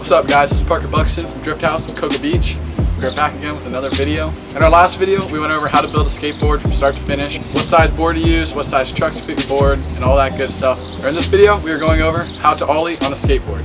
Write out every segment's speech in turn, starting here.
What's up guys, this is Parker Buxton from Drift House in Cocoa Beach. We're back again with another video. In our last video, we went over how to build a skateboard from start to finish, what size board to use, what size trucks fit your board, and all that good stuff. In this video, we are going over how to ollie on a skateboard.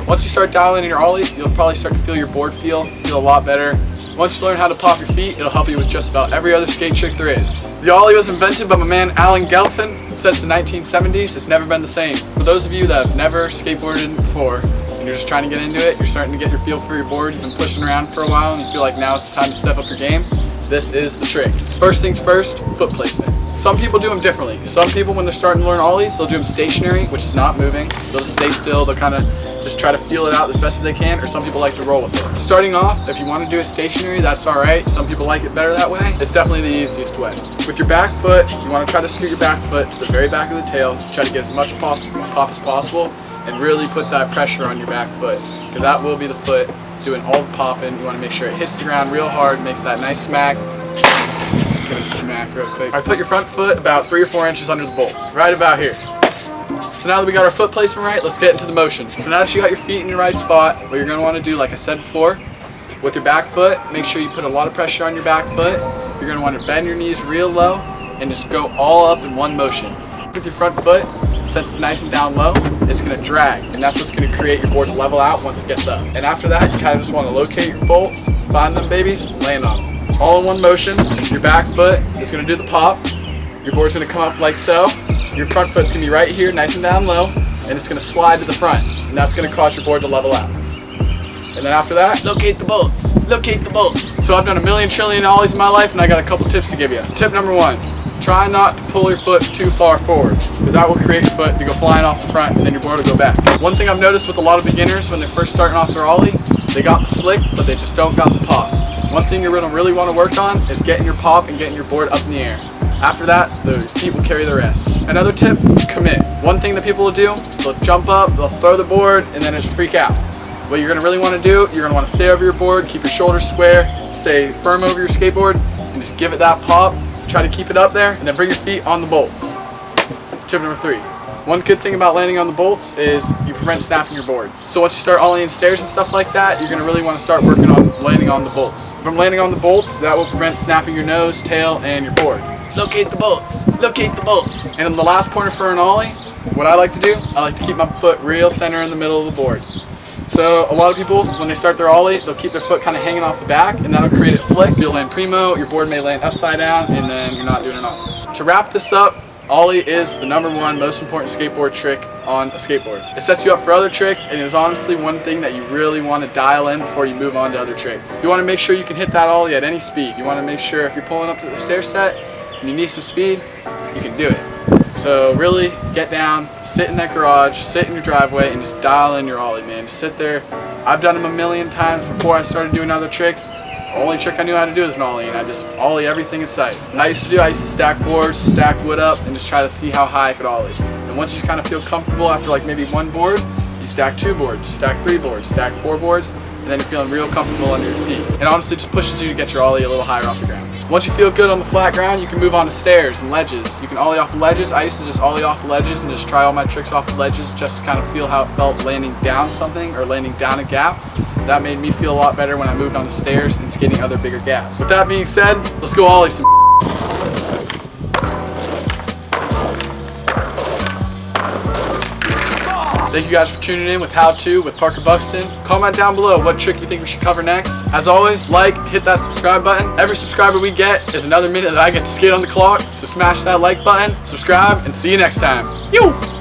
Once you start dialing in your ollie, you'll probably start to feel your board feel a lot better. Once you learn how to pop your feet, it'll help you with just about every other skate trick there is. The ollie was invented by my man Alan Gelfin. Since the 1970s, it's never been the same. For those of you that have never skateboarded before, and you're just trying to get into it, you're starting to get your feel for your board, you've been pushing around for a while, and you feel like now it's time to step up your game, this is the trick. First things first, foot placement. Some people do them differently. Some people, when they're starting to learn ollies, they'll do them stationary, which is not moving. They'll just stay still, they'll kind of just try to feel it out as best as they can, or some people like to roll with it. Starting off, if you want to do it stationary, that's alright. Some people like it better that way. It's definitely the easiest way. With your back foot, you want to try to scoot your back foot to the very back of the tail, try to get as much pop as possible, and really put that pressure on your back foot, because that will be the foot doing all the popping. You want to make sure it hits the ground real hard, makes that nice smack. Give it a smack real quick. Alright, put your front foot about 3 or 4 inches under the bolts, right about here. So now that we got our foot placement right, let's get into the motion. So now that you got your feet in your right spot, what you're going to want to do, like I said before, with your back foot, make sure you put a lot of pressure on your back foot. You're going to want to bend your knees real low and just go all up in one motion. With your front foot, since it's nice and down low, it's going to drag, and that's what's going to create your board to level out once it gets up. And after that, you kind of just want to locate your bolts, find them babies, and land on them. All in one motion. Your back foot is going to do the pop. Your board's going to come up like so. Your front foot's going to be right here, nice and down low, and it's going to slide to the front, and that's going to cause your board to level out. And then after that, locate the bolts. Locate the bolts. So I've done a million trillion ollies in my life, and I got a couple tips to give you. Tip number 1, try not to pull your foot too far forward, because that will create your foot to go flying off the front, and then your board will go back. One thing I've noticed with a lot of beginners when they're first starting off their ollie, they got the flick, but they just don't got the pop. One thing you're going to really want to work on is getting your pop and getting your board up in the air. After that, the feet will carry the rest. Another tip, commit. One thing that people will do, they'll jump up, they'll throw the board, and then just freak out. What you're going to really want to do, you're going to want to stay over your board, keep your shoulders square, stay firm over your skateboard, and just give it that pop. Try to keep it up there, and then bring your feet on the bolts. Tip number 3. One good thing about landing on the bolts is you prevent snapping your board. So once you start ollieing stairs and stuff like that, you're going to really want to start working on landing on the bolts. From landing on the bolts, that will prevent snapping your nose, tail, and your board. Locate the bolts. Locate the bolts. And the last pointer for an ollie, what I like to do, I like to keep my foot real center in the middle of the board. So a lot of people, when they start their ollie, they'll keep their foot kind of hanging off the back, and that'll create a flick. You'll land primo, your board may land upside down, and then you're not doing an ollie. To wrap this up, ollie is the #1 most important skateboard trick on a skateboard. It sets you up for other tricks, and is honestly one thing that you really want to dial in before you move on to other tricks. You want to make sure you can hit that ollie at any speed. You want to make sure if you're pulling up to the stair set and you need some speed, you can do it. So really get down, sit in that garage, sit in your driveway, and just dial in your ollie, man. Just sit there. I've done them a million times before I started doing other tricks. The only trick I knew how to do is an ollie, and I just ollie everything in sight. And I used to stack boards, stack wood up, and just try to see how high I could ollie. And once you kind of feel comfortable after like maybe 1 board, you stack 2 boards, stack 3 boards, stack 4 boards, and then you're feeling real comfortable under your feet. And honestly, it just pushes you to get your ollie a little higher off the ground. Once you feel good on the flat ground, you can move on to stairs and ledges. You can ollie off of ledges. I used to just ollie off of ledges and just try all my tricks off of ledges just to kind of feel how it felt landing down something or landing down a gap. That made me feel a lot better when I moved on to stairs and skating other bigger gaps. With that being said, let's go ollie some. Thank you guys for tuning in with How To with Parker Buxton. Comment down below what trick you think we should cover next. As always, hit that subscribe button. Every subscriber we get is another minute that I get to skate on the clock. So smash that like button, subscribe, and see you next time. Yo!